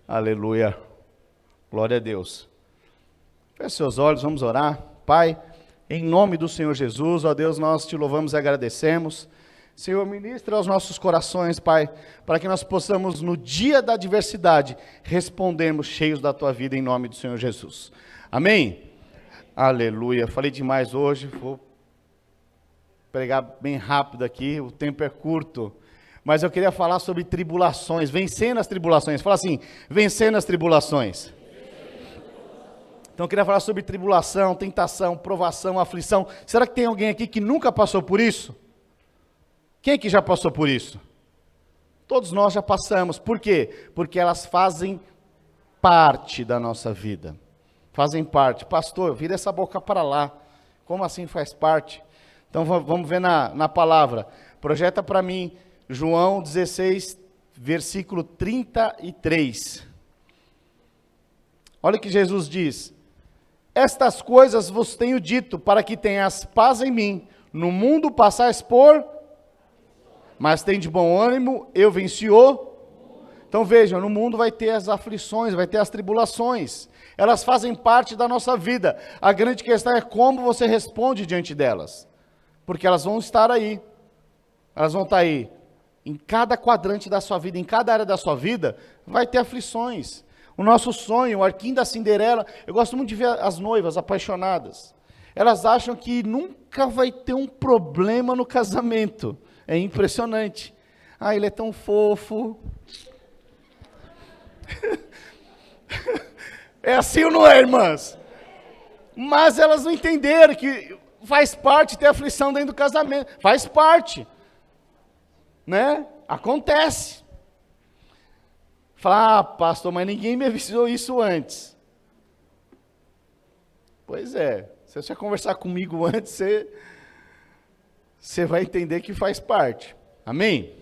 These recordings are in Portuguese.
Aleluia. Glória a Deus. Feche seus olhos, vamos orar. Pai, em nome do Senhor Jesus, ó Deus, nós te louvamos e agradecemos. Senhor, ministra aos nossos corações, Pai, para que nós possamos, no dia da adversidade, respondermos cheios da Tua vida, em nome do Senhor Jesus. Amém? Aleluia. Falei demais hoje, vou pregar bem rápido aqui, o tempo é curto. Mas eu queria falar sobre tribulações, vencendo as tribulações. Fala assim, vencendo as tribulações. Então eu queria falar sobre tribulação, tentação, provação, aflição. Será que tem alguém aqui que nunca passou por isso? Quem que já passou por isso? Todos nós já passamos. Por quê? Porque elas fazem parte da nossa vida. Fazem parte. Pastor, vira essa boca para lá. Como assim faz parte? Então vamos ver na palavra. Projeta para mim João 16, versículo 33. Olha o que Jesus diz. Estas coisas vos tenho dito, para que tenhas paz em mim. No mundo passais por... Mas tem de bom ânimo, eu venci o... Então vejam, no mundo vai ter as aflições, vai ter as tribulações. Elas fazem parte da nossa vida. A grande questão é como você responde diante delas. Porque elas vão estar aí. Elas vão estar aí. Em cada quadrante da sua vida, em cada área da sua vida, vai ter aflições. O nosso sonho, o arquinho da Cinderela, eu gosto muito de ver as noivas apaixonadas. Elas acham que nunca vai ter um problema no casamento. É impressionante. Ah, ele é tão fofo. É assim ou não é, irmãs? Mas elas não entenderam que faz parte ter aflição dentro do casamento. Faz parte. Né? Acontece. Fala, pastor, mas ninguém me avisou isso antes. Pois é. Se você conversar comigo antes, você vai entender que faz parte. Amém?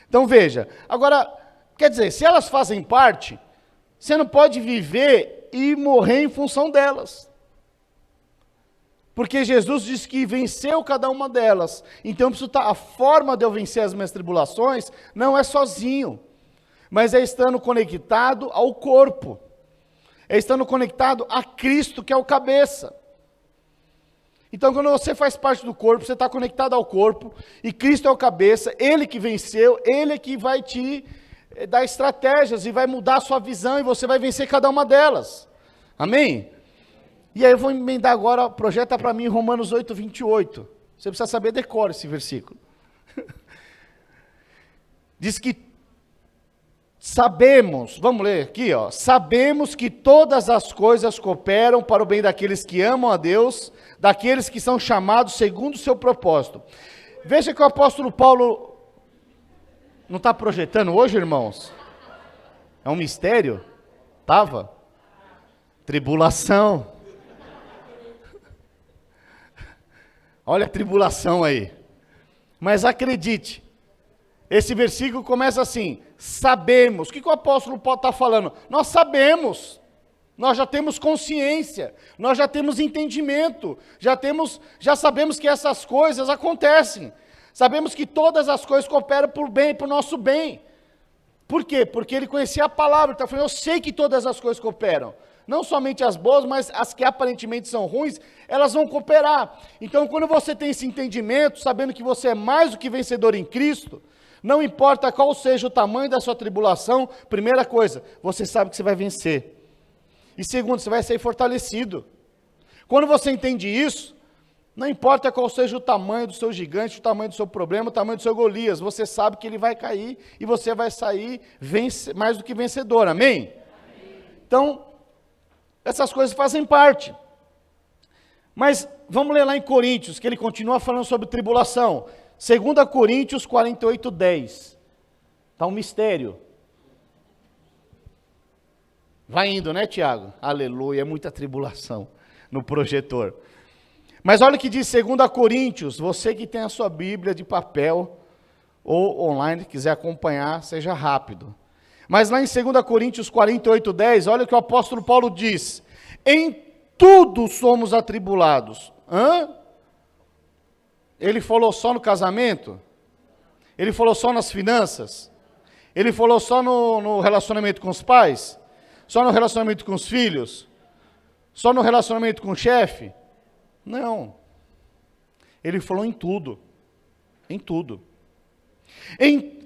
Então veja, agora, quer dizer, se elas fazem parte, você não pode viver e morrer em função delas. Porque Jesus disse que venceu cada uma delas. Então a forma de eu vencer as minhas tribulações não é sozinho, mas é estando conectado ao corpo. É estando conectado a Cristo, que é o cabeça. Então, quando você faz parte do corpo, você está conectado ao corpo, e Cristo é o cabeça, Ele que venceu, Ele é que vai te dar estratégias, e vai mudar a sua visão, e você vai vencer cada uma delas. Amém? E aí eu vou emendar agora, projeta para mim Romanos 8, 28. Você precisa saber, decora esse versículo. Diz que sabemos, vamos ler aqui, ó. Sabemos que todas as coisas cooperam para o bem daqueles que amam a Deus, daqueles que são chamados segundo o seu propósito. Veja que o apóstolo Paulo não está projetando hoje, irmãos? É um mistério? Estava? Tribulação. Olha a tribulação aí. Mas acredite, esse versículo começa assim, sabemos. O que o apóstolo Paulo está falando? Nós sabemos, nós já temos consciência, nós já temos entendimento, já sabemos que essas coisas acontecem. Sabemos que todas as coisas cooperam por bem, para o nosso bem. Por quê? Porque ele conhecia a palavra, ele está falando, eu sei que todas as coisas cooperam. Não somente as boas, mas as que aparentemente são ruins, elas vão cooperar. Então, quando você tem esse entendimento, sabendo que você é mais do que vencedor em Cristo, não importa qual seja o tamanho da sua tribulação, primeira coisa, você sabe que você vai vencer. E segundo, você vai ser fortalecido. Quando você entende isso, não importa qual seja o tamanho do seu gigante, o tamanho do seu problema, o tamanho do seu Golias, você sabe que ele vai cair e você vai sair mais do que vencedor, amém? Então, essas coisas fazem parte. Mas vamos ler lá em Coríntios, que ele continua falando sobre tribulação. 2 Coríntios 48, 10. Está um mistério. Vai indo, né, Tiago? Aleluia, é muita tribulação no projetor. Mas olha o que diz 2 Coríntios, você que tem a sua Bíblia de papel ou online, quiser acompanhar, seja rápido. Mas lá em 2 Coríntios 48, 10, olha o que o apóstolo Paulo diz. Em tudo somos atribulados. Ele falou só no casamento? Ele falou só nas finanças? Ele falou só no relacionamento com os pais? Só no relacionamento com os filhos? Só no relacionamento com o chefe? Não. Ele falou em tudo. Em tudo.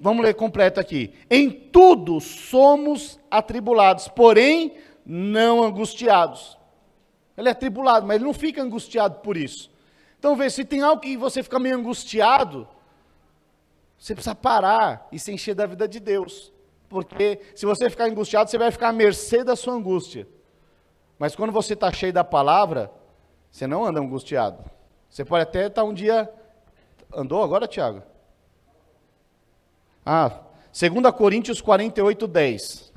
Vamos ler completo aqui. Em tudo somos atribulados, porém não angustiados. Ele é atribulado, mas ele não fica angustiado por isso. Então, vê, se tem algo que você fica meio angustiado, você precisa parar e se encher da vida de Deus. Porque se você ficar angustiado, você vai ficar à mercê da sua angústia. Mas quando você está cheio da palavra, você não anda angustiado. Você pode até estar um dia... Andou agora, Tiago? 2 Coríntios 48, 10.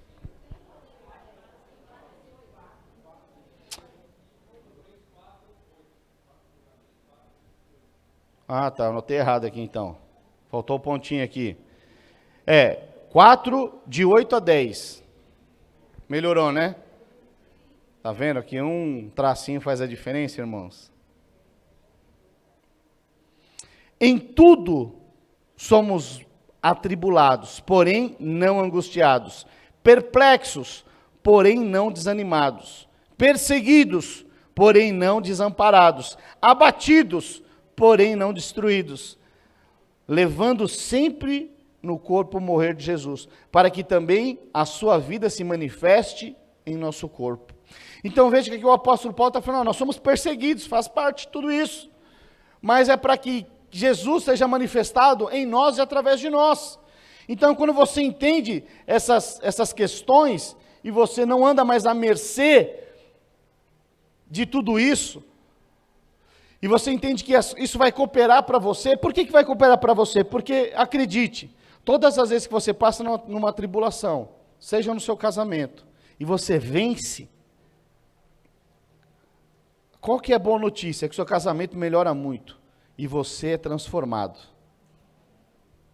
Tá, anotei errado aqui então. Faltou o pontinho aqui. 4, de 8 a 10. Melhorou, né? Tá vendo? Aqui um tracinho faz a diferença, irmãos. Em tudo somos atribulados, porém não angustiados. Perplexos, porém não desanimados. Perseguidos, porém não desamparados. Abatidos, porém não destruídos. Levando sempre no corpo o morrer de Jesus, para que também a sua vida se manifeste em nosso corpo. Então veja que o apóstolo Paulo está falando, nós somos perseguidos, faz parte de tudo isso, mas é para que Jesus seja manifestado em nós e através de nós. Então quando você entende essas questões, e você não anda mais à mercê de tudo isso, e você entende que isso vai cooperar para você, por que vai cooperar para você? Porque, acredite, todas as vezes que você passa numa tribulação, seja no seu casamento, e você vence, qual que é a boa notícia? É que o seu casamento melhora muito, e você é transformado.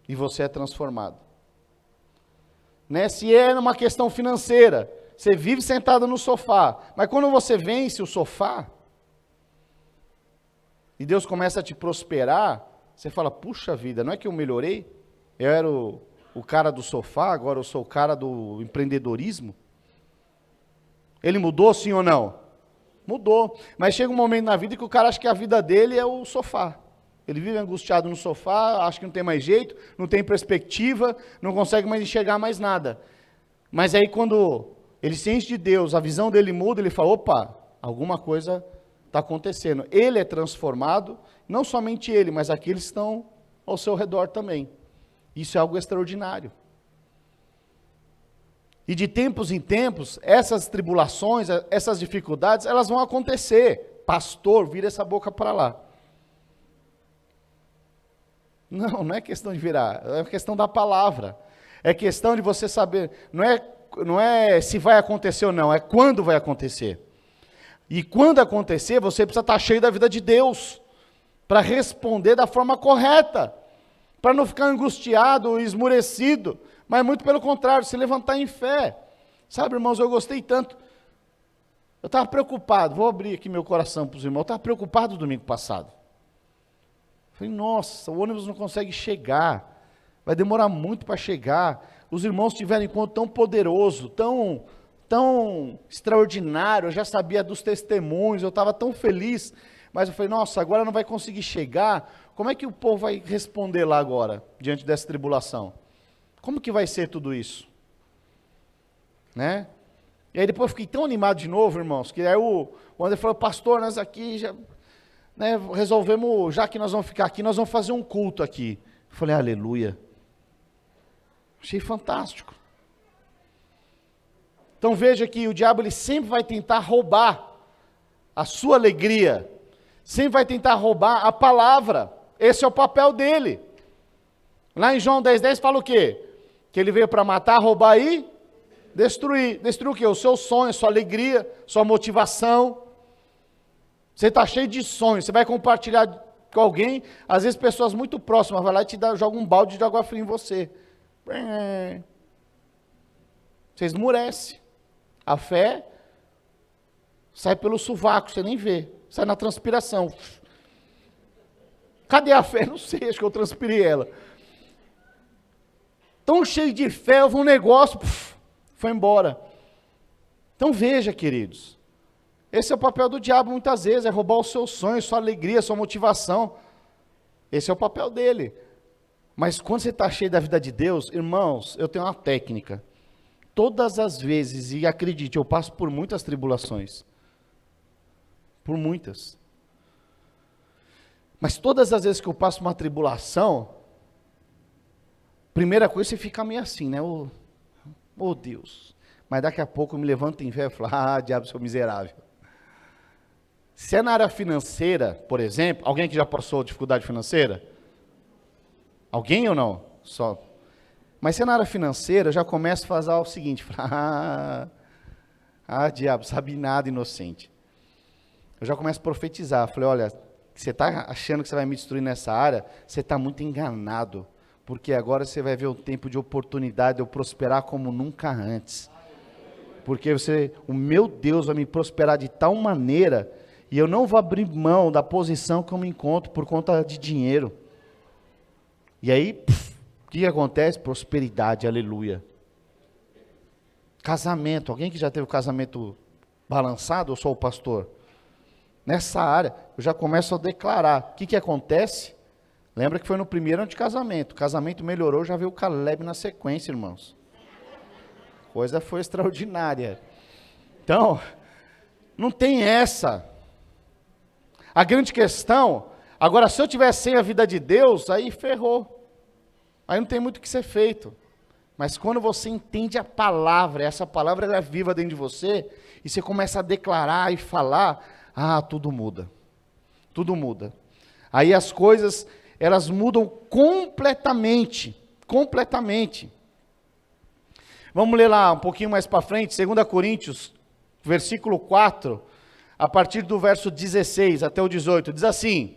E você é transformado. Né? Se é uma questão financeira, você vive sentado no sofá, mas quando você vence o sofá, e Deus começa a te prosperar, você fala, puxa vida, não é que eu melhorei? Eu era o cara do sofá, agora eu sou o cara do empreendedorismo? Ele mudou, sim ou não? Mudou, mas chega um momento na vida que o cara acha que a vida dele é o sofá. Ele vive angustiado no sofá, acha que não tem mais jeito, não tem perspectiva, não consegue mais enxergar mais nada. Mas aí quando ele se enche de Deus, a visão dele muda, ele fala, opa, alguma coisa está acontecendo. Ele é transformado, não somente ele, mas aqueles que estão ao seu redor também. Isso é algo extraordinário. E de tempos em tempos, essas tribulações, essas dificuldades, elas vão acontecer. Pastor, vira essa boca para lá. Não é questão de virar, é questão da palavra. É questão de você saber, não é se vai acontecer ou não, é quando vai acontecer. E quando acontecer, você precisa estar cheio da vida de Deus, para responder da forma correta, para não ficar angustiado, esmurecido, mas muito pelo contrário, se levantar em fé. Sabe, irmãos, eu gostei tanto. Eu estava preocupado, vou abrir aqui meu coração para os irmãos, eu estava preocupado domingo passado. Falei, nossa, o ônibus não consegue chegar, vai demorar muito para chegar. Os irmãos tiveram um encontro tão poderoso, tão extraordinário, eu já sabia dos testemunhos, eu estava tão feliz, mas eu falei, nossa, agora não vai conseguir chegar, como é que o povo vai responder lá agora, diante dessa tribulação? Como que vai ser tudo isso? Né? E aí depois eu fiquei tão animado de novo, irmãos, que aí o André falou, pastor, nós aqui já, né, resolvemos, já que nós vamos ficar aqui, nós vamos fazer um culto aqui. Eu falei, aleluia. Achei fantástico. Então veja que o diabo ele sempre vai tentar roubar a sua alegria, sempre vai tentar roubar a palavra, esse é o papel dele. Lá em João 10,10 fala o quê? Que ele veio para matar, roubar e destruir. Destruir o quê? O seu sonho, a sua alegria, sua motivação. Você está cheio de sonhos, você vai compartilhar com alguém, às vezes pessoas muito próximas, vai lá e joga um balde de água fria em você. Você esmurece. A fé sai pelo sovaco, você nem vê. Sai na transpiração. Cadê a fé? Não sei, acho que eu transpirei ela. tão cheio de fé, houve um negócio, foi embora. Então veja, queridos, esse é o papel do diabo muitas vezes, é roubar os seus sonhos, sua alegria, sua motivação. Esse é o papel dele. Mas quando você está cheio da vida de Deus, irmãos, eu tenho uma técnica. Todas as vezes, e acredite, eu passo por muitas tribulações. Por muitas. Mas todas as vezes que eu passo uma tribulação, primeira coisa, você fica meio assim, né? Oh Deus. Mas daqui a pouco eu me levanto em fé e falo, diabo, seu miserável. Se é na área financeira, por exemplo, alguém que já passou dificuldade financeira? Alguém ou não? Só. Mas se é na área financeira, eu já começo a fazer o seguinte, diabo, sabe nada, inocente. Eu já começo a profetizar, falei, olha, você está achando que você vai me destruir nessa área, você está muito enganado, porque agora você vai ver um tempo de oportunidade de eu prosperar como nunca antes. Porque o meu Deus vai me prosperar de tal maneira, e eu não vou abrir mão da posição que eu me encontro por conta de dinheiro. E aí, o que acontece? Prosperidade, aleluia. Casamento, alguém que já teve o casamento balançado, eu sou o pastor? Nessa área, eu já começo a declarar. O que acontece? Lembra que foi no primeiro ano de casamento. O casamento melhorou, já veio o Caleb na sequência, irmãos. Coisa foi extraordinária. Então, não tem essa. A grande questão, agora se eu tiver sem a vida de Deus, aí ferrou. Aí não tem muito o que ser feito. Mas quando você entende a palavra, essa palavra ela é viva dentro de você, e você começa a declarar e falar, tudo muda. Tudo muda. Aí as coisas, elas mudam completamente. Completamente. Vamos ler lá um pouquinho mais para frente, 2 Coríntios, versículo 4, a partir do verso 16 até o 18, diz assim,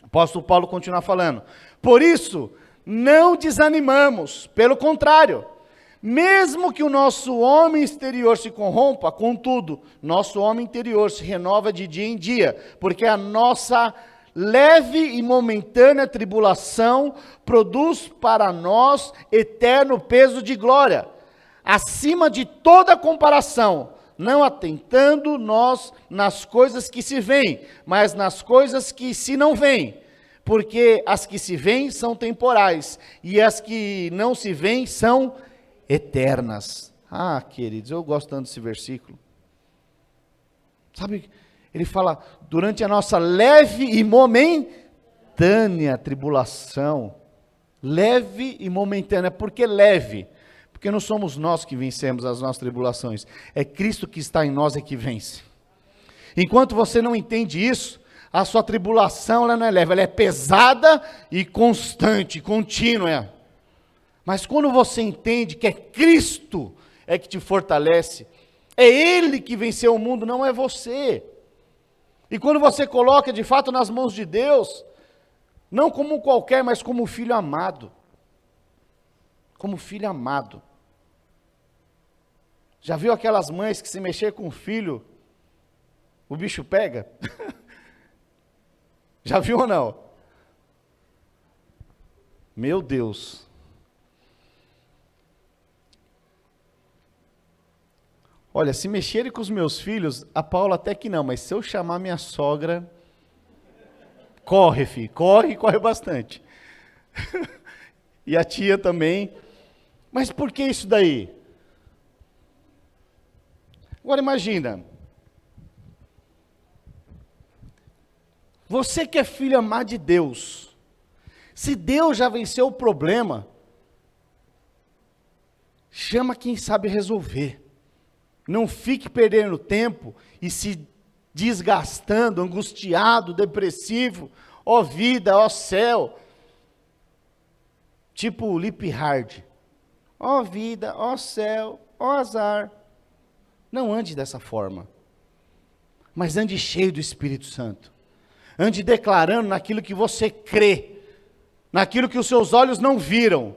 o apóstolo Paulo continua falando, por isso, não desanimamos, pelo contrário, mesmo que o nosso homem exterior se corrompa, contudo, nosso homem interior se renova de dia em dia, porque a nossa leve e momentânea tribulação produz para nós eterno peso de glória, acima de toda comparação, não atentando nós nas coisas que se veem, mas nas coisas que se não veem, porque as que se veem são temporais, e as que não se veem são eternas. Queridos, eu gosto tanto desse versículo. Sabe, ele fala, durante a nossa leve e momentânea tribulação, leve e momentânea, por que leve? Porque não somos nós que vencemos as nossas tribulações, é Cristo que está em nós e que vence. Enquanto você não entende isso, a sua tribulação ela não é leve, ela é pesada e constante, contínua. Mas quando você entende que é Cristo é que te fortalece, é Ele que venceu o mundo, não é você. E quando você coloca de fato nas mãos de Deus, não como qualquer, mas como filho amado. Como filho amado. Já viu aquelas mães que se mexer com o filho, o bicho pega? Já viu ou não? Meu Deus. Olha, se mexerem com os meus filhos, a Paula até que não, mas se eu chamar minha sogra, corre, filho, corre bastante. E a tia também. Mas por que isso daí? Agora imagina, você que é filho amado de Deus, se Deus já venceu o problema, chama quem sabe resolver. Não fique perdendo tempo e se desgastando, angustiado, depressivo, ó vida, ó céu. Tipo Lip Hard. Ó vida, ó céu, ó azar. Não ande dessa forma. Mas ande cheio do Espírito Santo. Ande declarando naquilo que você crê. Naquilo que os seus olhos não viram.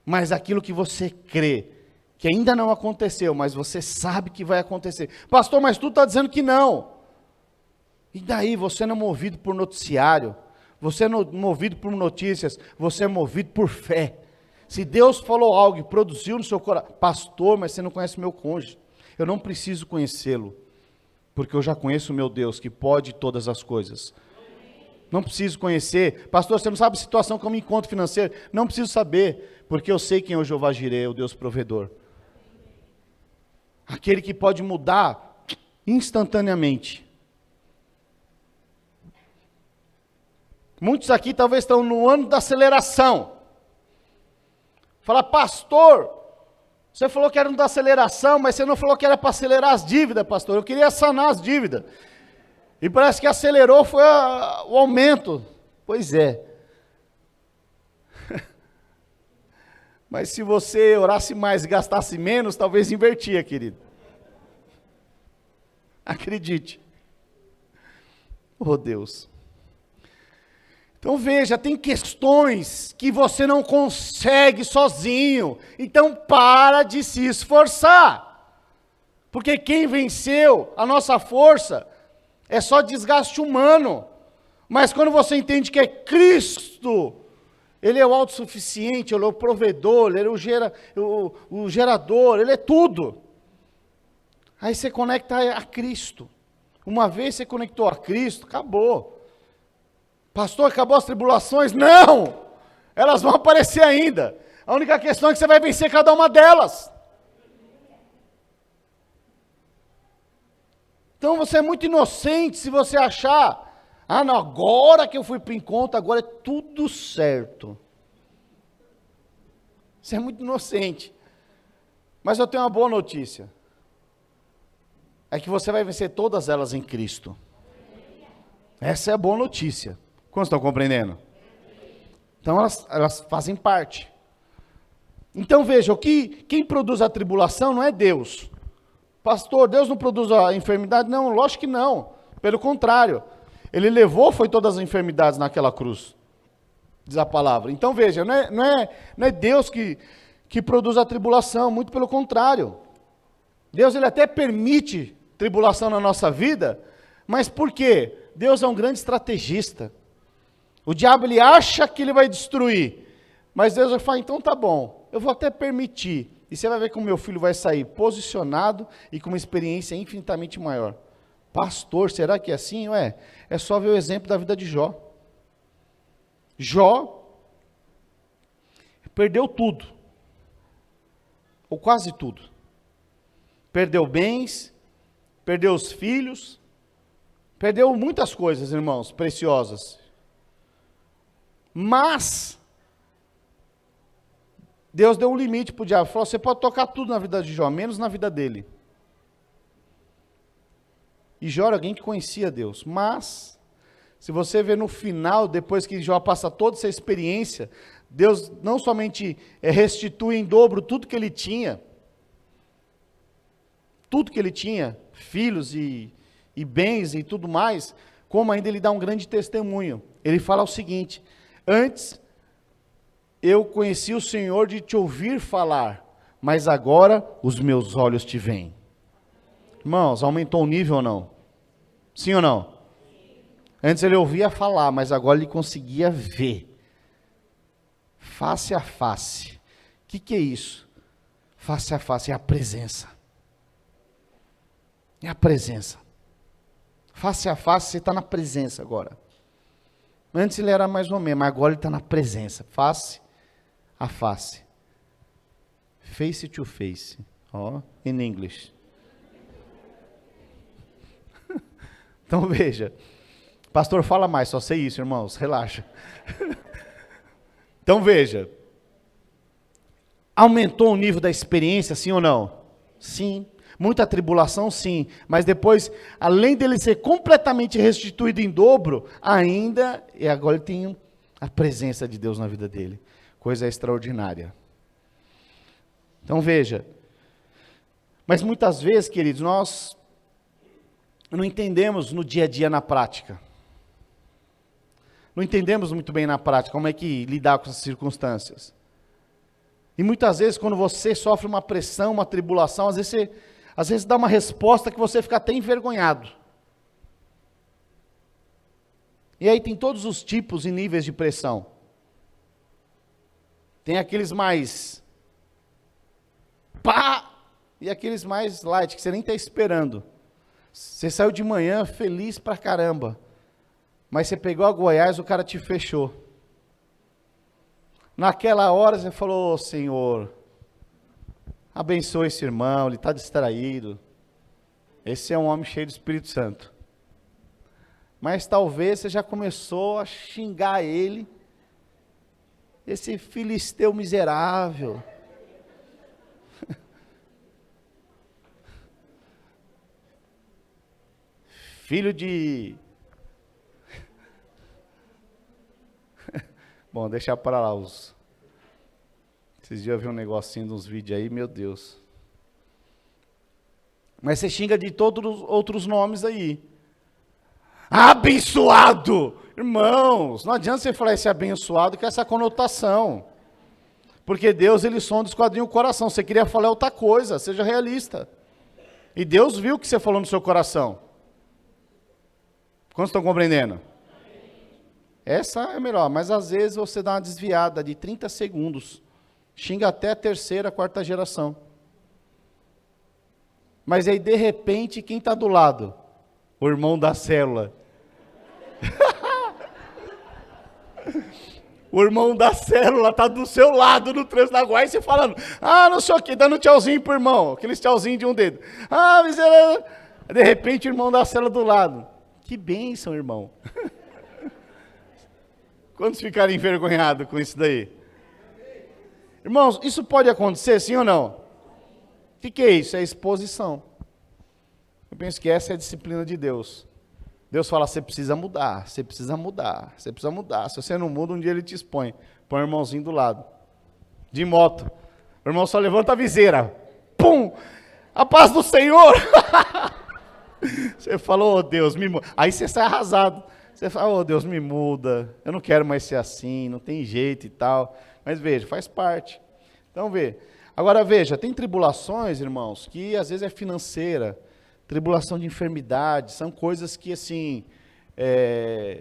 Mas aquilo que você crê. Que ainda não aconteceu, mas você sabe que vai acontecer. Pastor, mas tu está dizendo que não. E daí, você não é movido por noticiário. Você não é movido por notícias. Você é movido por fé. Se Deus falou algo e produziu no seu coração, pastor, mas você não conhece o meu cônjuge. Eu não preciso conhecê-lo, porque eu já conheço o meu Deus, que pode todas as coisas. Não preciso conhecer. Pastor, você não sabe a situação que eu me encontro financeira? Não preciso saber, porque eu sei quem é o Jeová Jireh, o Deus provedor. Aquele que pode mudar instantaneamente. Muitos aqui talvez estão no ano da aceleração. Fala, pastor, você falou que era um da aceleração, mas você não falou que era para acelerar as dívidas, pastor. Eu queria sanar as dívidas. E parece que acelerou foi o aumento. Pois é. Mas se você orasse mais e gastasse menos, talvez invertia, querido. Acredite. Oh, Deus. Então veja, tem questões que você não consegue sozinho. Então para de se esforçar. Porque quem venceu a nossa força é só desgaste humano. Mas quando você entende que é Cristo, Ele é o autossuficiente, Ele é o provedor, Ele é o gerador, Ele é tudo. Aí você conecta a Cristo. Uma vez você conectou a Cristo, acabou. Pastor, acabou as tribulações? Não! Elas vão aparecer ainda. A única questão é que você vai vencer cada uma delas. Então você é muito inocente se você achar, não, agora que eu fui para o encontro, agora é tudo certo. Você é muito inocente. Mas eu tenho uma boa notícia. É que você vai vencer todas elas em Cristo. Essa é a boa notícia. Como estão compreendendo? Então elas fazem parte. Então veja, quem produz a tribulação não é Deus. Pastor, Deus não produz a enfermidade? Não, lógico que não. Pelo contrário, Ele levou, foi todas as enfermidades naquela cruz. Diz a palavra. Então veja, não é Deus que produz a tribulação, muito pelo contrário. Deus, Ele até permite tribulação na nossa vida, mas por quê? Deus é um grande estrategista. O diabo, ele acha que ele vai destruir, mas Deus vai falar, então tá bom, eu vou até permitir, e você vai ver como meu filho vai sair posicionado e com uma experiência infinitamente maior. Pastor, será que é assim? É só ver o exemplo da vida de Jó. Jó perdeu tudo, ou quase tudo. Perdeu bens, perdeu os filhos, perdeu muitas coisas, irmãos, preciosas. Mas Deus deu um limite para o diabo. Falou, você pode tocar tudo na vida de Jó, menos na vida dele. E Jó era alguém que conhecia Deus. Mas, se você ver no final, depois que Jó passa toda essa experiência, Deus não somente restitui em dobro tudo que ele tinha, filhos e bens e tudo mais, como ainda ele dá um grande testemunho. Ele fala o seguinte, antes eu conheci o Senhor de te ouvir falar, mas agora os meus olhos te veem. Irmãos, aumentou o nível ou não? Sim ou não? Antes ele ouvia falar, mas agora ele conseguia ver. Face a face. O que é isso? Face a face é a presença. É a presença. Face a face, você está na presença agora. Antes ele era mais ou menos, mas agora ele está na presença. Face a face. Face to face. Ó, in English. Então veja. Pastor, fala mais, só sei isso, irmãos. Relaxa. Então veja. Aumentou o nível da experiência, sim ou não? Sim. Muita tribulação, sim, mas depois, além dele ser completamente restituído em dobro, ainda, e agora ele tem a presença de Deus na vida dele, coisa extraordinária. Então veja, mas muitas vezes, queridos, nós não entendemos no dia a dia, na prática. Não entendemos muito bem na prática como é que lidar com essas circunstâncias. E muitas vezes, quando você sofre uma pressão, uma tribulação, às vezes dá uma resposta que você fica até envergonhado. E aí tem todos os tipos e níveis de pressão. Tem aqueles mais pá, e aqueles mais light, que você nem está esperando. Você saiu de manhã feliz pra caramba, mas você pegou a Goiás, o cara te fechou. Naquela hora você falou, Senhor, abençoa esse irmão, ele está distraído. Esse é um homem cheio do Espírito Santo. Mas talvez você já começou a xingar ele, esse filisteu miserável. Filho de... Bom, deixa para lá os... Esses dias eu vi um negocinho de uns vídeos aí, meu Deus. Mas você xinga de todos os outros nomes aí. Abençoado! Irmãos, não adianta você falar esse abençoado com essa conotação. Porque Deus, ele sonda e esquadrinha o coração. Você queria falar outra coisa, seja realista. E Deus viu o que você falou no seu coração. Quantos estão compreendendo? Essa é melhor, mas às vezes você dá uma desviada de 30 segundos. Xinga até a terceira, quarta geração. Mas aí, de repente, quem está do lado? O irmão da célula. O irmão da célula está do seu lado no trânsito da Guai, você falando, não sei o quê, dando tchauzinho pro irmão, aqueles tchauzinhos de um dedo. Miserável. De repente, o irmão da célula do lado. Que bênção, irmão. Quantos ficaram envergonhados com isso daí? Irmãos, isso pode acontecer, sim ou não? O que é isso? É exposição. Eu penso que essa é a disciplina de Deus. Deus fala, você precisa mudar, você precisa mudar, você precisa mudar. Se você não muda, um dia ele te expõe. Põe o irmãozinho do lado. De moto. O irmão só levanta a viseira. Pum! A paz do Senhor! Você falou, oh, Deus, me muda. Aí você sai arrasado. Você fala, oh, Deus, me muda. Eu não quero mais ser assim, não tem jeito e tal. Mas veja, faz parte. Então, vê. Agora, veja, tem tribulações, irmãos, que às vezes é financeira, tribulação de enfermidade, são coisas que, assim,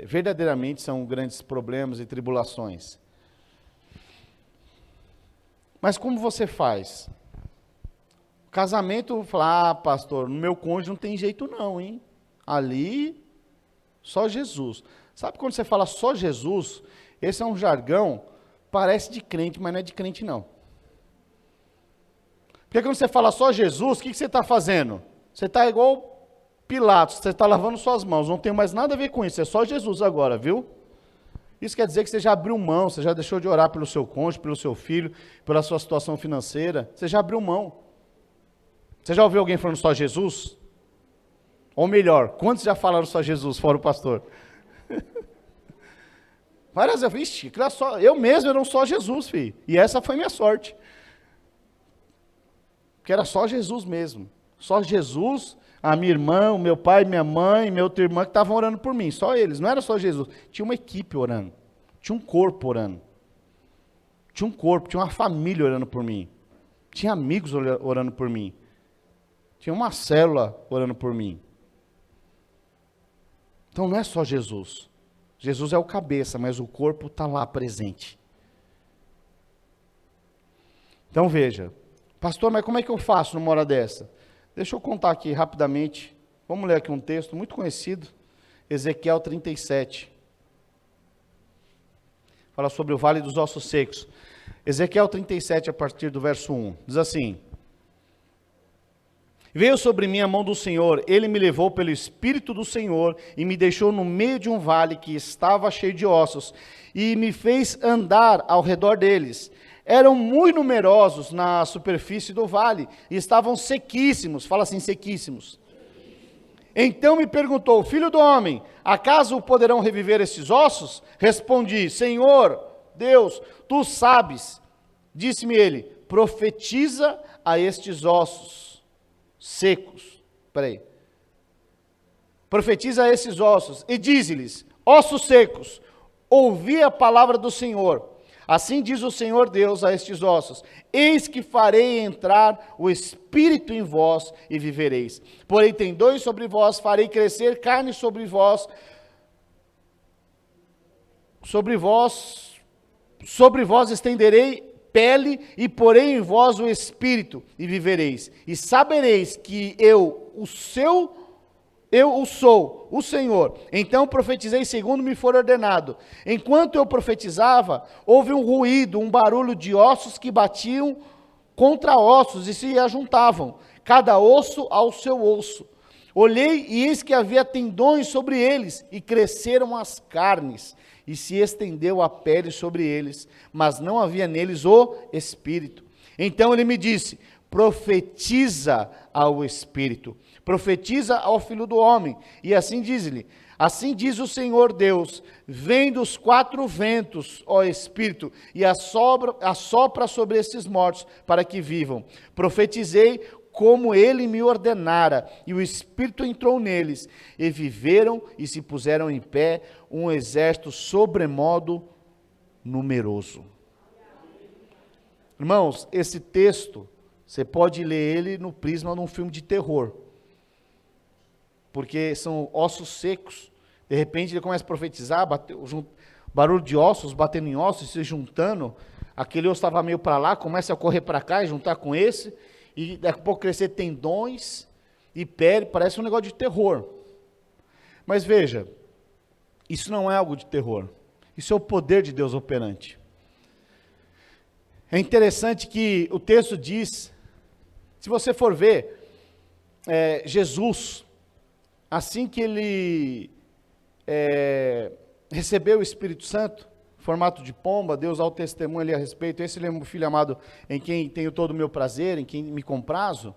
verdadeiramente são grandes problemas e tribulações. Mas como você faz? O casamento, fala, pastor, no meu cônjuge não tem jeito não, hein? Ali, só Jesus. Sabe quando você fala só Jesus, esse é um jargão, parece de crente, mas não é de crente não. Porque quando você fala só Jesus, o que você está fazendo? Você está igual Pilatos, você está lavando suas mãos, não tem mais nada a ver com isso, é só Jesus agora, viu? Isso quer dizer que você já abriu mão, você já deixou de orar pelo seu cônjuge, pelo seu filho, pela sua situação financeira, você já abriu mão. Você já ouviu alguém falando só Jesus? Ou melhor, quantos já falaram só Jesus, fora o pastor? Várias vezes, vixe, eu mesmo era um só Jesus, filho, e essa foi minha sorte. Que era só Jesus mesmo. Só Jesus, a minha irmã, o meu pai, minha mãe, minha outra irmã que estavam orando por mim. Só eles, não era só Jesus. Tinha uma equipe orando. Tinha um corpo orando. Tinha um corpo, tinha uma família orando por mim. Tinha amigos orando por mim. Tinha uma célula orando por mim. Então não é só Jesus. Jesus é o cabeça, mas o corpo está lá presente. Então veja. Pastor, mas como é que eu faço numa hora dessa? Deixa eu contar aqui rapidamente. Vamos ler aqui um texto muito conhecido. Ezequiel 37. Fala sobre o vale dos ossos secos. Ezequiel 37, a partir do verso 1. Diz assim: Veio sobre mim a mão do Senhor, ele me levou pelo Espírito do Senhor e me deixou no meio de um vale que estava cheio de ossos e me fez andar ao redor deles. Eram muito numerosos na superfície do vale e estavam sequíssimos. Fala assim, sequíssimos. Então me perguntou, filho do homem, acaso poderão reviver esses ossos? Respondi, Senhor, Deus, tu sabes. Disse-me ele, profetiza a estes ossos secos. Peraí. Profetiza a esses ossos e dize-lhes, ossos secos, ouvi a palavra do Senhor. Assim diz o Senhor Deus a estes ossos, eis que farei entrar o Espírito em vós e vivereis. Porém tendões sobre vós, farei crescer carne sobre vós estenderei pele, e porei em vós o espírito, e vivereis. E sabereis que eu sou o Senhor. Então profetizei segundo me for ordenado. Enquanto eu profetizava, houve um ruído, um barulho de ossos que batiam contra ossos e se ajuntavam, cada osso ao seu osso. Olhei e eis que havia tendões sobre eles, e cresceram as carnes, e se estendeu a pele sobre eles, mas não havia neles o espírito. Então ele me disse: profetiza ao espírito, profetiza ao filho do homem, e assim diz-lhe: assim diz o Senhor Deus, vem dos quatro ventos, ó Espírito, e assopra sobre esses mortos, para que vivam. Profetizei como ele me ordenara, e o Espírito entrou neles, e viveram e se puseram em pé, um exército sobremodo numeroso. Irmãos, esse texto, você pode ler ele no prisma de um filme de terror, porque são ossos secos. De repente ele começa a profetizar, barulho de ossos batendo em ossos, se juntando. Aquele osso estava meio para lá, começa a correr para cá e juntar com esse, e daqui a pouco crescer tendões e pele, parece um negócio de terror. Mas veja, isso não é algo de terror, isso é o poder de Deus operante. É interessante que o texto diz, se você for ver, Jesus, assim que ele recebeu o Espírito Santo, formato de pomba, Deus dá o testemunho ali a respeito, esse é o meu filho amado, em quem tenho todo o meu prazer, em quem me comprazo.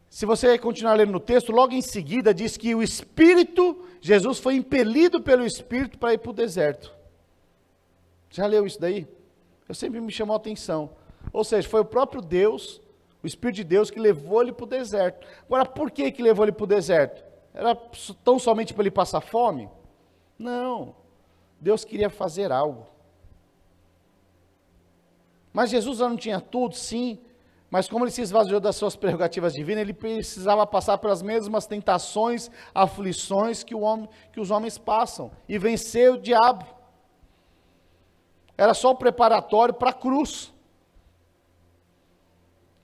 Se você continuar lendo no texto, logo em seguida diz que o Espírito, Jesus foi impelido pelo Espírito para ir para o deserto. Já leu isso daí? Eu sempre me chamou a atenção. Ou seja, foi o próprio Deus, o Espírito de Deus, que levou ele para o deserto. Agora, por que levou ele para o deserto? Era tão somente para ele passar fome? Não. Deus queria fazer algo. Mas Jesus já não tinha tudo, sim, mas como ele se esvaziou das suas prerrogativas divinas, ele precisava passar pelas mesmas tentações, aflições que os homens passam, e vencer o diabo. Era só o preparatório para a cruz.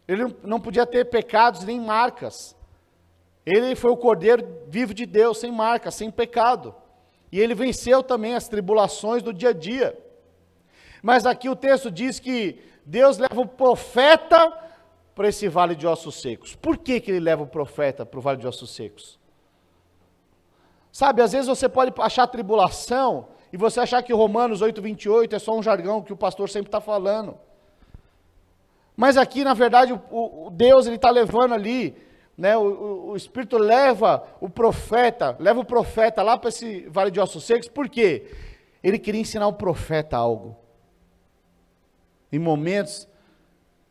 Ele não podia ter pecados nem marcas. Ele foi o Cordeiro vivo de Deus, sem marca, sem pecado. E ele venceu também as tribulações do dia a dia. Mas aqui o texto diz que Deus leva o profeta para esse vale de ossos secos. Por que ele leva o profeta para o vale de ossos secos? Sabe, às vezes você pode achar tribulação e você achar que Romanos 8:28 é só um jargão que o pastor sempre está falando. Mas aqui, na verdade, o Deus está levando ali, né, o Espírito leva o profeta lá para esse vale de ossos secos. Por quê? Ele queria ensinar o profeta algo. Em momentos,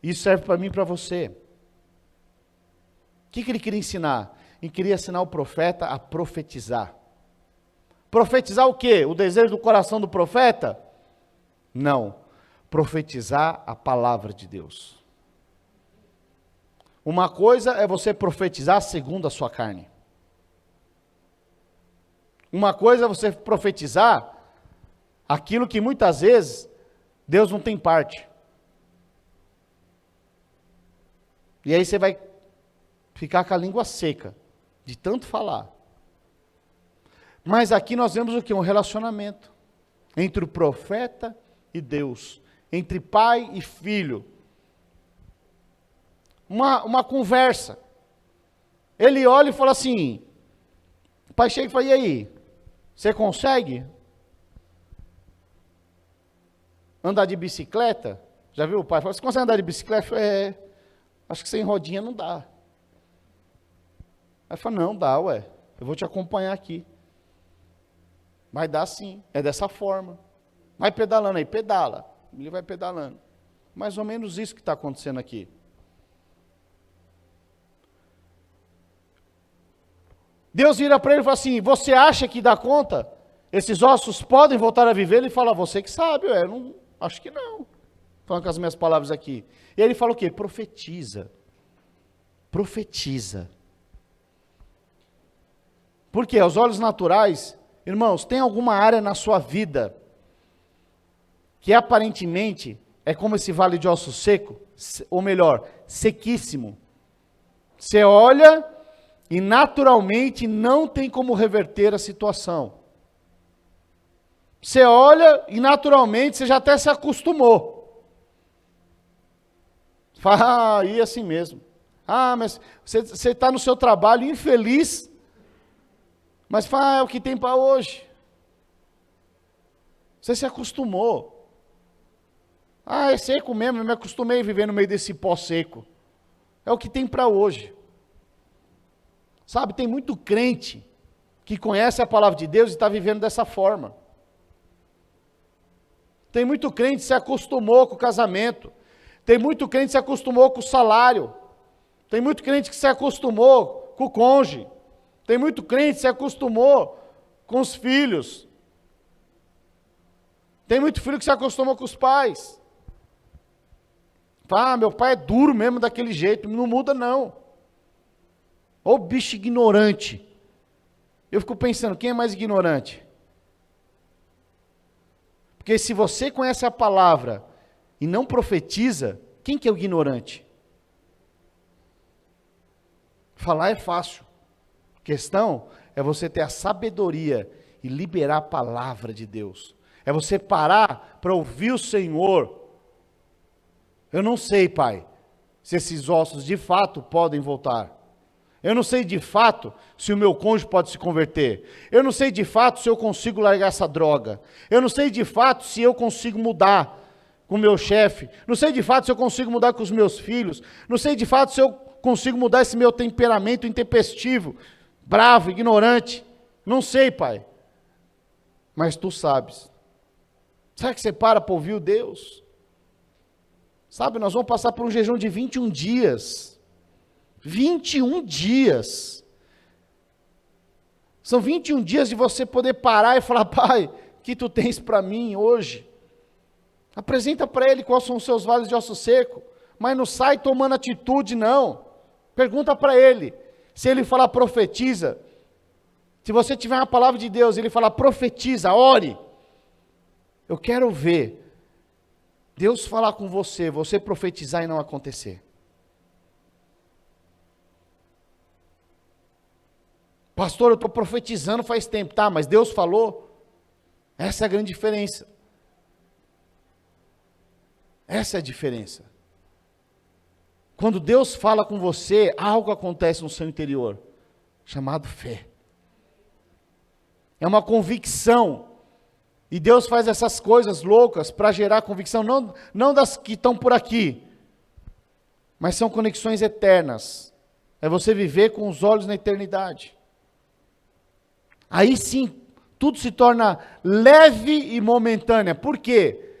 isso serve para mim e para você. O que ele queria ensinar? Ele queria ensinar o profeta a profetizar. Profetizar o quê? O desejo do coração do profeta? Não. Profetizar a palavra de Deus. Uma coisa é você profetizar segundo a sua carne. Uma coisa é você profetizar aquilo que muitas vezes Deus não tem parte. E aí você vai ficar com a língua seca, de tanto falar. Mas aqui nós vemos o quê? Um relacionamento entre o profeta e Deus, entre pai e filho. Uma conversa. Ele olha e fala assim, o pai chega e fala: e aí, você consegue andar de bicicleta? Já viu o pai? Fala: você consegue andar de bicicleta? Acho que sem rodinha não dá. Aí fala: não, dá, ué, eu vou te acompanhar aqui. Vai dar sim, é dessa forma. Vai pedalando aí, pedala. Ele vai pedalando. Mais ou menos isso que está acontecendo aqui. Deus vira para ele e fala assim: você acha que dá conta? Esses ossos podem voltar a viver? Ele fala: você que sabe, eu não, acho que não. Falando com as minhas palavras aqui. E ele fala o quê? Profetiza. Profetiza. Porque aos olhos naturais, irmãos, tem alguma área na sua vida que aparentemente é como esse vale de ossos seco, ou melhor, sequíssimo. Você olha e naturalmente não tem como reverter a situação. Você olha e naturalmente você já até se acostumou. Fala, e assim mesmo. Mas você está no seu trabalho infeliz, mas fala, é o que tem para hoje. Você se acostumou. É seco mesmo, eu me acostumei a viver no meio desse pó seco. É o que tem para hoje. Sabe, tem muito crente que conhece a palavra de Deus e está vivendo dessa forma. Tem muito crente que se acostumou com o casamento. Tem muito crente que se acostumou com o salário. Tem muito crente que se acostumou com o cônjuge. Tem muito crente que se acostumou com os filhos. Tem muito filho que se acostumou com os pais. Meu pai é duro mesmo daquele jeito, não muda não. Ô bicho ignorante. Eu fico pensando, quem é mais ignorante? Porque se você conhece a palavra e não profetiza, quem que é o ignorante? Falar é fácil. A questão é você ter a sabedoria e liberar a palavra de Deus. É você parar para ouvir o Senhor. Eu não sei, Pai, se esses ossos de fato podem voltar. Eu não sei de fato se o meu cônjuge pode se converter. Eu não sei de fato se eu consigo largar essa droga. Eu não sei de fato se eu consigo mudar com o meu chefe. Não sei de fato se eu consigo mudar com os meus filhos. Não sei de fato se eu consigo mudar esse meu temperamento intempestivo, bravo, ignorante. Não sei, Pai. Mas Tu sabes. Será que você para ouvir o Deus? Sabe, nós vamos passar por um jejum de 21 dias. 21 dias. São 21 dias de você poder parar e falar, Pai, o que Tu tens para mim hoje? Apresenta para Ele quais são os seus vales de osso seco, mas não sai tomando atitude, não. Pergunta para Ele. Se Ele falar profetiza, se você tiver uma palavra de Deus, Ele falar profetiza, ore. Eu quero ver Deus falar com você, você profetizar e não acontecer. Pastor, eu estou profetizando faz tempo. Tá, mas Deus falou? Essa é a grande diferença. Essa é a diferença. Quando Deus fala com você, algo acontece no seu interior, chamado fé. É uma convicção. E Deus faz essas coisas loucas para gerar convicção, não das que estão por aqui, mas são conexões eternas. É você viver com os olhos na eternidade. Aí sim, tudo se torna leve e momentânea. Por quê?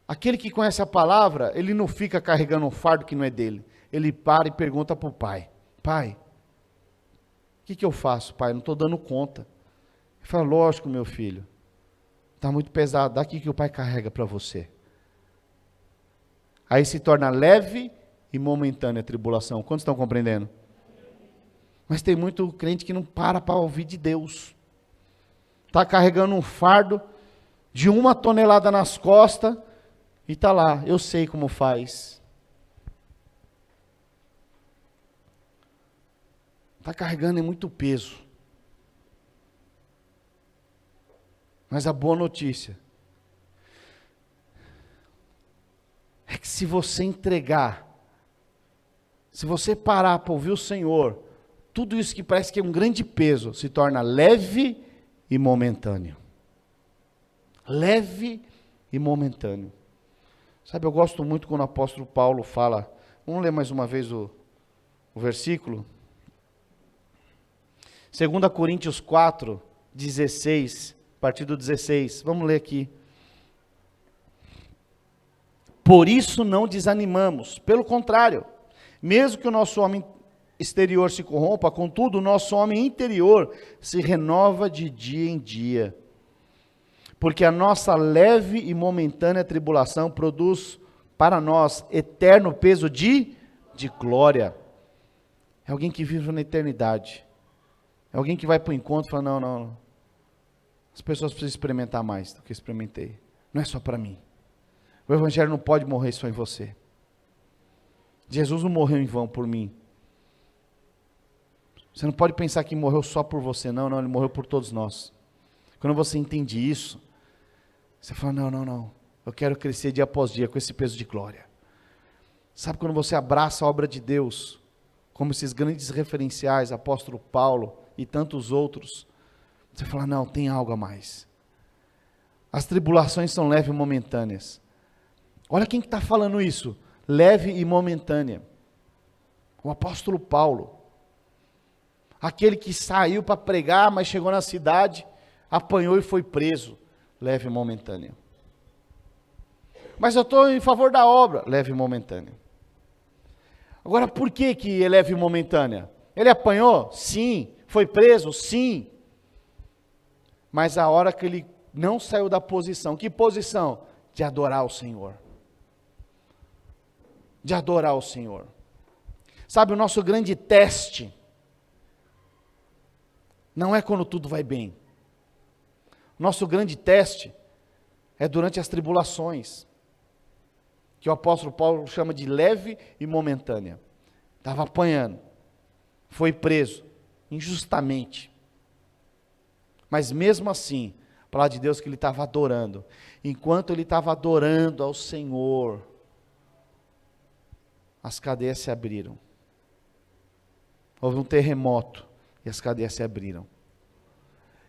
Aquele que conhece a palavra, ele não fica carregando um fardo que não é dele. Ele para e pergunta para o pai. Pai, o que eu faço, pai? Não estou dando conta. Ele fala, lógico, meu filho. Está muito pesado, daqui que o pai carrega para você. Aí se torna leve e momentânea a tribulação. Quantos estão compreendendo? Mas tem muito crente que não para ouvir de Deus. Está carregando um fardo de 1 tonelada nas costas e está lá, eu sei como faz. Está carregando em muito peso. Mas a boa notícia é que se você entregar, se você parar para ouvir o Senhor, tudo isso que parece que é um grande peso, se torna leve e momentâneo. Leve e momentâneo. Sabe, eu gosto muito quando o apóstolo Paulo fala, vamos ler mais uma vez o versículo? 2 Coríntios 4, 16, a partir do 16, vamos ler aqui. Por isso não desanimamos, pelo contrário, mesmo que o nosso homem exterior se corrompa, contudo, o nosso homem interior se renova de dia em dia. Porque a nossa leve e momentânea tribulação produz para nós eterno peso de glória. É alguém que vive na eternidade. É alguém que vai para o encontro e fala, não. As pessoas precisam experimentar mais do que eu experimentei. Não é só para mim. O Evangelho não pode morrer só em você. Jesus não morreu em vão por mim. Você não pode pensar que morreu só por você, não, Ele morreu por todos nós. Quando você entende isso, você fala, não, eu quero crescer dia após dia com esse peso de glória. Sabe quando você abraça a obra de Deus, como esses grandes referenciais, apóstolo Paulo e tantos outros, você fala, não, tem algo a mais. As tribulações são leves e momentâneas. Olha quem está falando isso, leve e momentânea. O apóstolo Paulo. Aquele que saiu para pregar, mas chegou na cidade, apanhou e foi preso. Leve e momentânea. Mas eu estou em favor da obra. Leve e momentânea. Agora, por que é leve e momentânea? Ele apanhou? Sim. Foi preso? Sim. Mas a hora que ele não saiu da posição. Que posição? De adorar o Senhor. De adorar o Senhor. Sabe, o nosso grande teste não é quando tudo vai bem. Nosso grande teste é durante as tribulações, que o apóstolo Paulo chama de leve e momentânea. Estava apanhando, foi preso, injustamente. Mas mesmo assim, a palavra de Deus que ele estava adorando. Enquanto ele estava adorando ao Senhor, as cadeias se abriram. Houve um terremoto e as cadeias se abriram.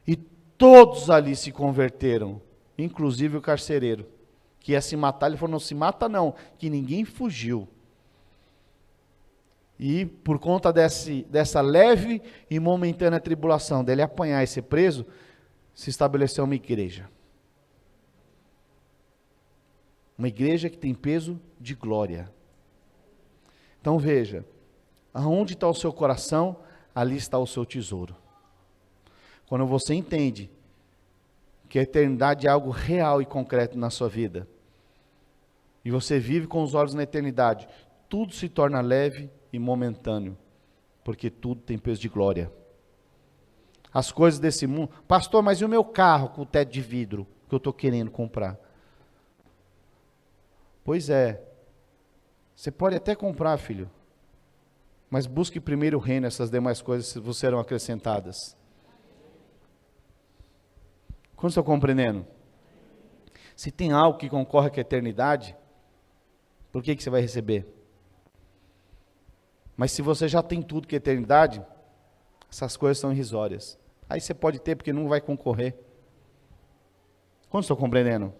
E todos ali se converteram, inclusive o carcereiro, que ia se matar. Ele falou, não se mata não, que ninguém fugiu. E por conta dessa leve e momentânea tribulação, dele apanhar e ser preso, se estabeleceu uma igreja. Uma igreja que tem peso de glória. Então veja, aonde está o seu coração, ali está o seu tesouro. Quando você entende que a eternidade é algo real e concreto na sua vida, e você vive com os olhos na eternidade, tudo se torna leve e momentâneo, porque tudo tem peso de glória. As coisas desse mundo, pastor, mas e o meu carro com o teto de vidro, que eu estou querendo comprar? Pois é, você pode até comprar, filho, mas busque primeiro o reino, essas demais coisas vos serão acrescentadas. Quando estou compreendendo? Se tem algo que concorre com a eternidade, por que você vai receber? Mas se você já tem tudo que é eternidade, essas coisas são irrisórias. Aí você pode ter porque não vai concorrer. Quando estou compreendendo?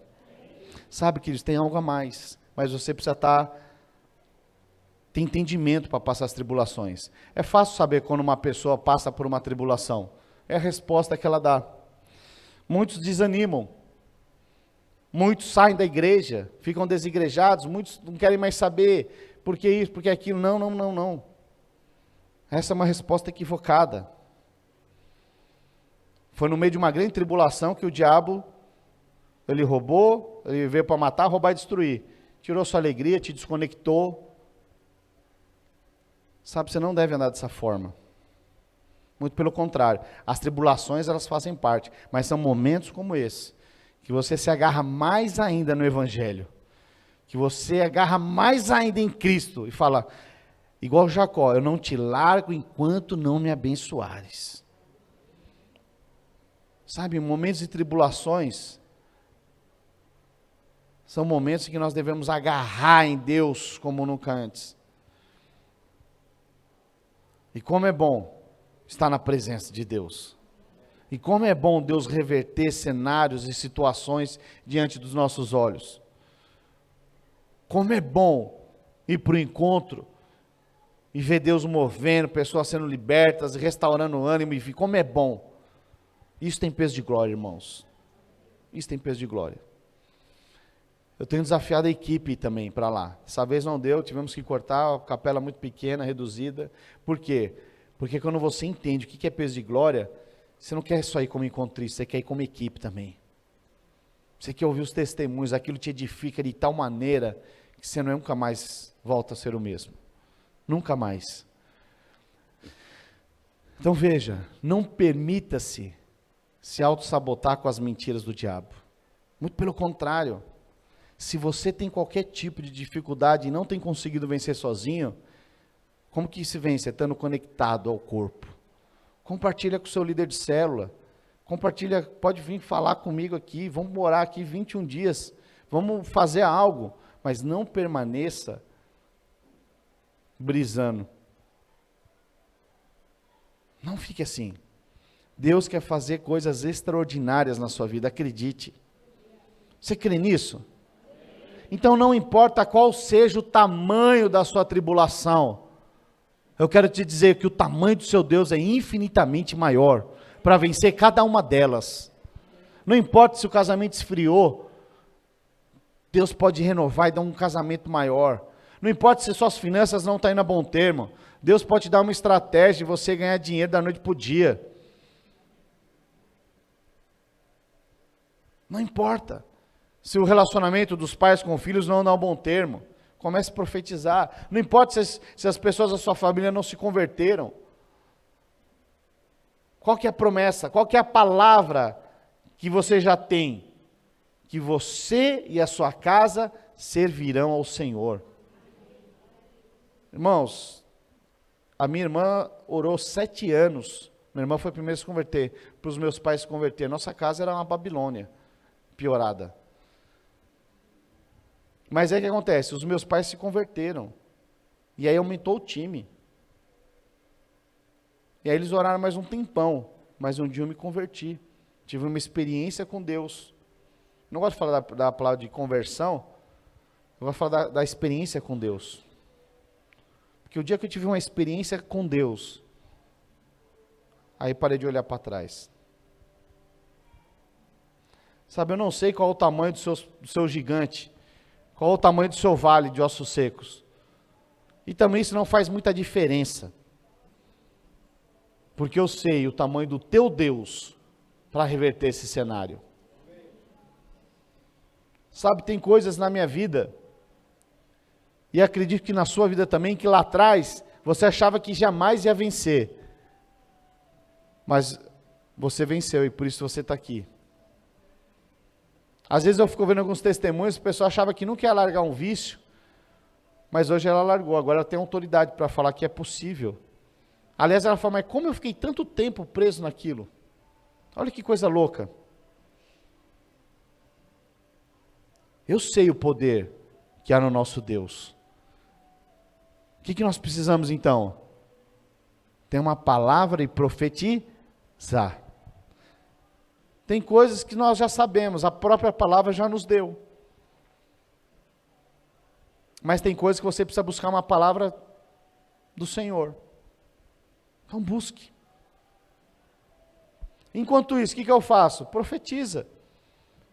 Sabe que eles têm algo a mais, mas você precisa ter entendimento para passar as tribulações. É fácil saber quando uma pessoa passa por uma tribulação. É a resposta que ela dá. Muitos desanimam. Muitos saem da igreja, ficam desigrejados, muitos não querem mais saber por que isso, por que aquilo. Não. Essa é uma resposta equivocada. Foi no meio de uma grande tribulação que o diabo, ele roubou, ele veio para matar, roubar e destruir. Tirou sua alegria, te desconectou. Sabe, você não deve andar dessa forma. Muito pelo contrário, as tribulações elas fazem parte, mas são momentos como esse, que você se agarra mais ainda no Evangelho, que você agarra mais ainda em Cristo e fala, igual Jacó, eu não te largo enquanto não me abençoares. Sabe, momentos de tribulações são momentos em que nós devemos agarrar em Deus como nunca antes. E como é bom estar na presença de Deus. E como é bom Deus reverter cenários e situações diante dos nossos olhos. Como é bom ir para o encontro e ver Deus movendo, pessoas sendo libertas, restaurando o ânimo, e como é bom. Isso tem peso de glória, irmãos. Isso tem peso de glória. Eu tenho desafiado a equipe também para lá. Dessa vez não deu, tivemos que cortar, a capela muito pequena, reduzida. Por quê? Porque quando você entende o que é peso de glória, você não quer só ir como encontrista, você quer ir como equipe também. Você quer ouvir os testemunhos, aquilo te edifica de tal maneira que você nunca mais volta a ser o mesmo. Nunca mais. Então veja, não permita-se se auto-sabotar com as mentiras do diabo. Muito pelo contrário. se você tem qualquer tipo de dificuldade e não tem conseguido vencer sozinho, como que se vence? Estando conectado ao corpo. Compartilha com o seu líder de célula. Compartilha, pode vir falar comigo aqui, vamos morar aqui 21 dias, vamos fazer algo, mas não permaneça brisando. Não fique assim. Deus quer fazer coisas extraordinárias na sua vida, acredite. Você crê nisso? Então não importa qual seja o tamanho da sua tribulação, eu quero te dizer que o tamanho do seu Deus é infinitamente maior para vencer cada uma delas. Não importa se o casamento esfriou, Deus pode renovar e dar um casamento maior. Não importa se suas finanças não estão indo a bom termo, Deus pode dar uma estratégia de você ganhar dinheiro da noite para o dia. Não importa se o relacionamento dos pais com filhos não anda a bom termo, comece a profetizar. Não importa se as pessoas da sua família não se converteram. Qual que é a promessa? Qual que é a palavra que você já tem? Que você e a sua casa servirão ao Senhor. Irmãos, a minha irmã orou 7 anos. Minha irmã foi a primeira a se converter, para os meus pais se converter. Nossa casa era uma Babilônia, piorada. Mas aí o que acontece? Os meus pais se converteram. E aí aumentou o time. E aí eles oraram mais um tempão. Mas um dia eu me converti. Tive uma experiência com Deus. Não gosto de falar da palavra de conversão. Eu gosto de falar da experiência com Deus. Porque o dia que eu tive uma experiência com Deus, aí parei de olhar para trás. Sabe, eu não sei qual é o tamanho do seu gigante. Qual é o tamanho do seu vale de ossos secos. E também isso não faz muita diferença. Porque eu sei o tamanho do teu Deus para reverter esse cenário. Sabe, tem coisas na minha vida, e acredito que na sua vida também, que lá atrás você achava que jamais ia vencer. Mas você venceu e por isso você está aqui. Às vezes eu fico vendo alguns testemunhos, a pessoa achava que nunca ia largar um vício, mas hoje ela largou, agora ela tem autoridade para falar que é possível. Aliás, ela fala, mas como eu fiquei tanto tempo preso naquilo? Olha que coisa louca. Eu sei o poder que há no nosso Deus. O que nós precisamos então? Ter uma palavra e profetizar. Tem coisas que nós já sabemos, a própria palavra já nos deu. Mas tem coisas que você precisa buscar uma palavra do Senhor. Então busque. Enquanto isso, o que eu faço? Profetiza.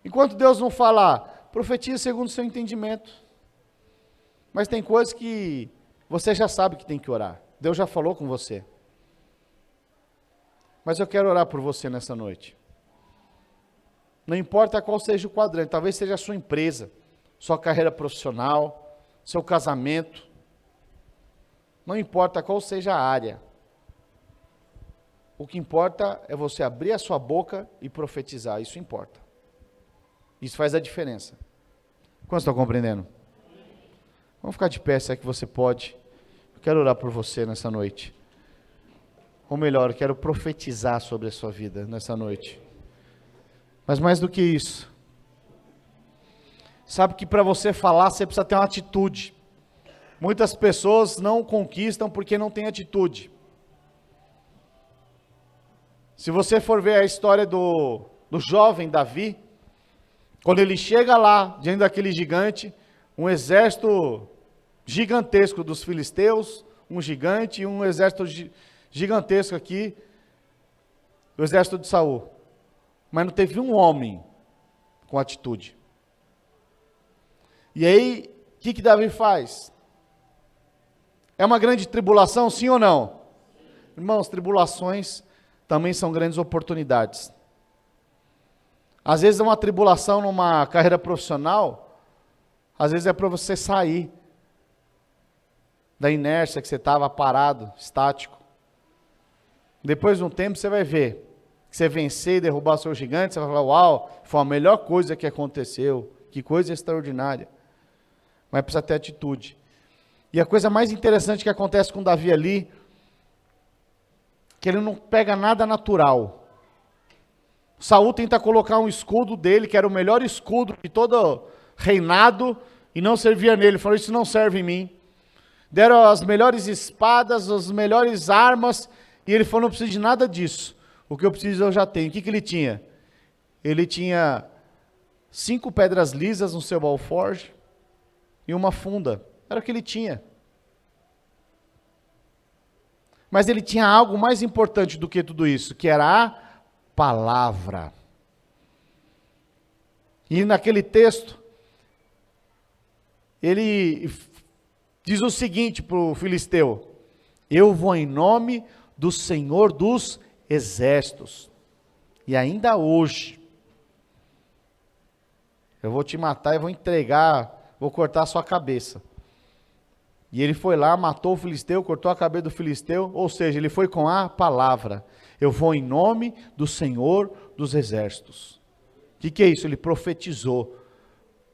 Enquanto Deus não falar, profetiza segundo o seu entendimento. Mas tem coisas que você já sabe que tem que orar. Deus já falou com você. Mas eu quero orar por você nessa noite. Não importa qual seja o quadrante, talvez seja a sua empresa, sua carreira profissional, seu casamento. Não importa qual seja a área. O que importa é você abrir a sua boca e profetizar, isso importa. Isso faz a diferença. Quantos estão compreendendo? Vamos ficar de pé, se é que você pode. Eu quero orar por você nessa noite. Ou melhor, eu quero profetizar sobre a sua vida nessa noite. Mas mais do que isso, sabe que para você falar, você precisa ter uma atitude. Muitas pessoas não conquistam porque não têm atitude. Se você for ver a história do jovem Davi, quando ele chega lá, diante daquele gigante, um exército gigantesco dos filisteus, um gigante e um exército gigantesco aqui, do exército de Saul. Mas não teve um homem com atitude. E aí, o que Davi faz? É uma grande tribulação, sim ou não? Irmãos, tribulações também são grandes oportunidades. Às vezes é uma tribulação numa carreira profissional, às vezes é para você sair da inércia que você estava parado, estático. Depois de um tempo você vai ver que você vencer e derrubar o seu gigante, você vai falar, uau, foi a melhor coisa que aconteceu que coisa extraordinária. Mas precisa ter atitude. E a coisa mais interessante que acontece com Davi ali, que ele não pega nada natural. Saul tenta colocar um escudo dele, que era o melhor escudo de todo reinado, e não servia nele. Ele falou, isso não serve em mim. Deram as melhores espadas, as melhores armas, e ele falou, não preciso de nada disso. O que eu preciso eu já tenho. O que ele tinha? Ele tinha 5 pedras lisas no seu alforje e uma funda. Era o que ele tinha. Mas ele tinha algo mais importante do que tudo isso, que era a palavra. E naquele texto, ele diz o seguinte para o filisteu: eu vou em nome do Senhor dos Exércitos. E ainda hoje, eu vou te matar e vou entregar, vou cortar a sua cabeça. E ele foi lá, matou o filisteu, cortou a cabeça do filisteu, ou seja, ele foi com a palavra. Eu vou em nome do Senhor dos Exércitos. O que é isso? Ele profetizou.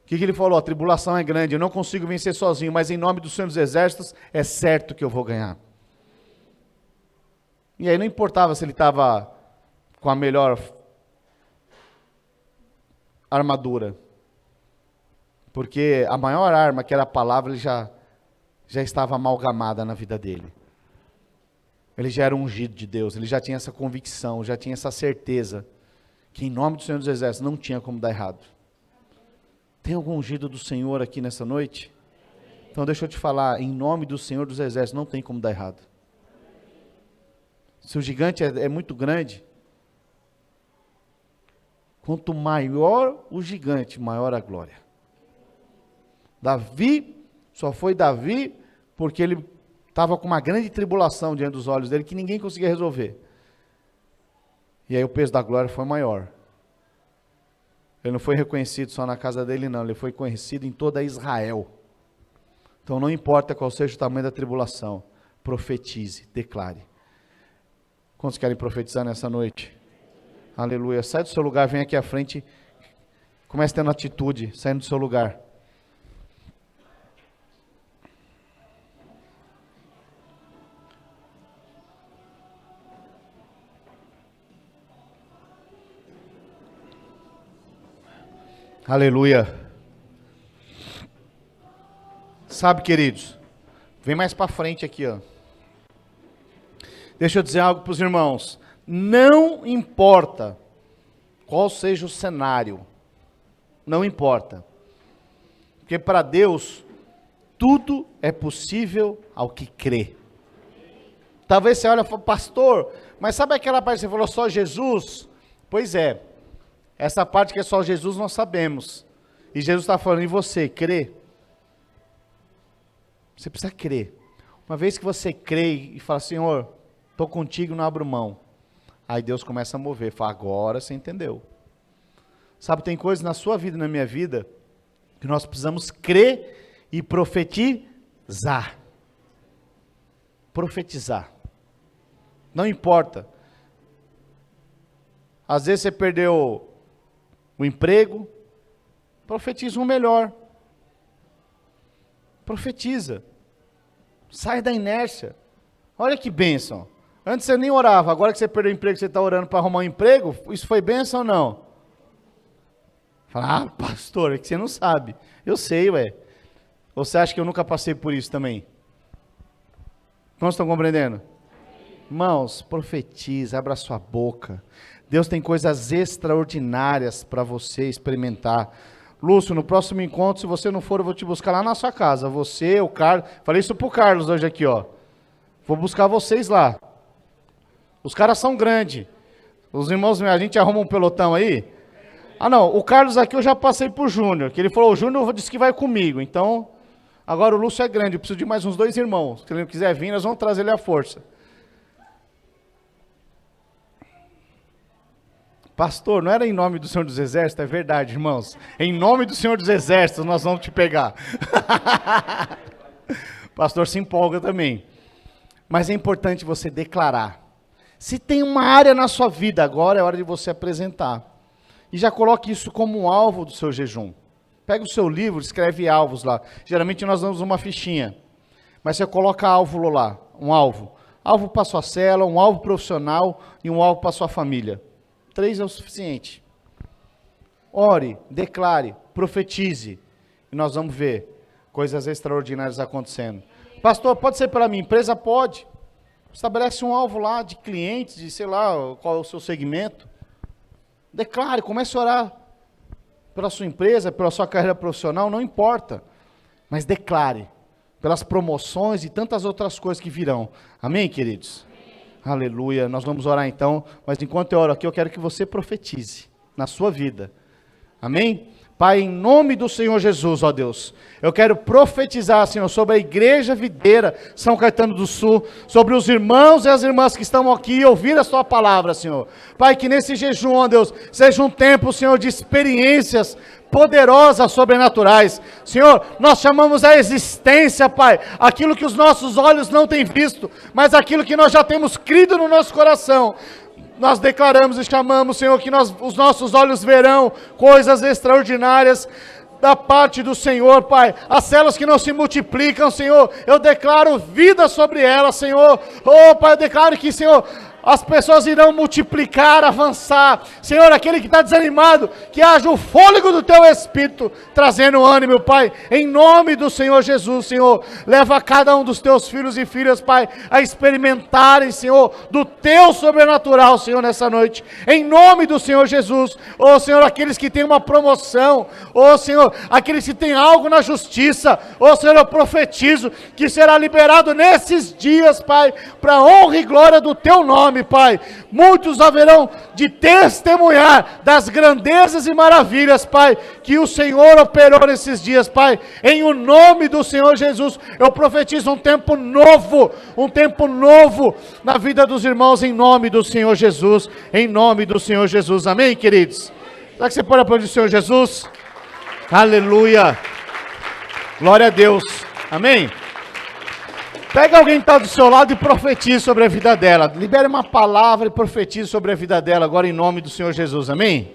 O que ele falou? A tribulação é grande, eu não consigo vencer sozinho, mas em nome do Senhor dos Exércitos é certo que eu vou ganhar. E aí não importava se ele estava com a melhor armadura, porque a maior arma, que era a palavra, ele já estava amalgamada na vida dele. Ele já era ungido de Deus, ele já tinha essa convicção, já tinha essa certeza, que em nome do Senhor dos Exércitos não tinha como dar errado. Tem algum ungido do Senhor aqui nessa noite? Então deixa eu te falar, em nome do Senhor dos Exércitos não tem como dar errado. Se o gigante é muito grande, quanto maior o gigante, maior a glória. Davi, só foi Davi, porque ele estava com uma grande tribulação diante dos olhos dele, que ninguém conseguia resolver. E aí o peso da glória foi maior. Ele não foi reconhecido só na casa dele, não. Ele foi conhecido em toda Israel. Então não importa qual seja o tamanho da tribulação, profetize, declare. Quantos querem profetizar nessa noite? Aleluia. Sai do seu lugar, vem aqui à frente. Comece tendo atitude, saindo do seu lugar. Aleluia. Sabe, queridos, vem mais para frente aqui, ó. Deixa eu dizer algo para os irmãos. Não importa qual seja o cenário, não importa. Porque para Deus, tudo é possível ao que crê. Talvez você olhe e fale, pastor, mas sabe aquela parte que você falou só Jesus? Pois é, essa parte que é só Jesus nós sabemos. E Jesus está falando, e você, crê? Você precisa crer. Uma vez que você crê e fala, Senhor, estou contigo, não abro mão. Aí Deus começa a mover, fala, agora você entendeu. Sabe, tem coisas na sua vida e na minha vida, que nós precisamos crer e profetizar. Profetizar. Não importa. Às vezes você perdeu o emprego, profetiza um melhor. Profetiza. Sai da inércia. Olha que bênção. Antes você nem orava, agora que você perdeu o emprego, você está orando para arrumar um emprego, isso foi bênção ou não? Fala, pastor, é que você não sabe. Eu sei, ué. Ou você acha que eu nunca passei por isso também? Não estão compreendendo? Irmãos, profetiza, abra sua boca. Deus tem coisas extraordinárias para você experimentar. Lúcio, no próximo encontro, se você não for, eu vou te buscar lá na sua casa. Você, o Carlos, falei isso pro Carlos hoje aqui, ó. Vou buscar vocês lá. Os caras são grandes. Os irmãos, a gente arruma um pelotão aí. Ah não, o Carlos aqui eu já passei pro Júnior, que ele falou, o Júnior disse que vai comigo. Então, agora o Lúcio é grande, eu preciso de mais uns 2 irmãos. Se ele não quiser vir, nós vamos trazer ele à força. Pastor, não era em nome do Senhor dos Exércitos? É verdade, irmãos. Em nome do Senhor dos Exércitos nós vamos te pegar. Pastor se empolga também. Mas é importante você declarar. Se tem uma área na sua vida, agora é hora de você apresentar. E já coloque isso como um alvo do seu jejum. Pega o seu livro, escreve alvos lá. Geralmente nós damos uma fichinha, mas você coloca alvo lá, um alvo. Alvo para sua célula, um alvo profissional e um alvo para sua família. 3 é o suficiente. Ore, declare, profetize. E nós vamos ver coisas extraordinárias acontecendo. Pastor, pode ser pela minha empresa? Pode. Estabelece um alvo lá de clientes, de sei lá, qual é o seu segmento. Declare, comece a orar pela sua empresa, pela sua carreira profissional, não importa. Mas declare, pelas promoções e tantas outras coisas que virão. Amém, queridos? Amém. Aleluia. Nós vamos orar então, mas enquanto eu oro aqui, eu quero que você profetize na sua vida. Amém? Pai, em nome do Senhor Jesus, ó Deus, eu quero profetizar, Senhor, sobre a Igreja Videira São Caetano do Sul, sobre os irmãos e as irmãs que estão aqui e ouvir a sua palavra, Senhor. Pai, que nesse jejum, ó Deus, seja um tempo, Senhor, de experiências poderosas, sobrenaturais. Senhor, nós chamamos a existência, Pai, aquilo que os nossos olhos não têm visto, mas aquilo que nós já temos crido no nosso coração. Nós declaramos e chamamos, Senhor, que os nossos olhos verão coisas extraordinárias da parte do Senhor, Pai. As células que não se multiplicam, Senhor, eu declaro vida sobre elas, Senhor. Oh, Pai, eu declaro que, Senhor, as pessoas irão multiplicar, avançar. Senhor, aquele que está desanimado, que haja o fôlego do Teu Espírito, trazendo ânimo, Pai. Em nome do Senhor Jesus, Senhor, leva cada um dos Teus filhos e filhas, Pai, a experimentarem, Senhor, do Teu sobrenatural, Senhor, nessa noite. Em nome do Senhor Jesus. Oh, Senhor, aqueles que têm uma promoção. Oh, Senhor, aqueles que têm algo na justiça. Oh, Senhor, eu profetizo que será liberado nesses dias, Pai, para honra e glória do Teu nome, Pai. Muitos haverão de testemunhar das grandezas e maravilhas, Pai, que o Senhor operou nesses dias, Pai. Em o nome do Senhor Jesus, eu profetizo um tempo novo na vida dos irmãos, em nome do Senhor Jesus, em nome do Senhor Jesus. Amém, queridos? Será que você pode aplaudir o Senhor Jesus? Aleluia! Glória a Deus. Amém? Pega alguém que está do seu lado e profetize sobre a vida dela. Libere uma palavra e profetize sobre a vida dela agora em nome do Senhor Jesus. Amém?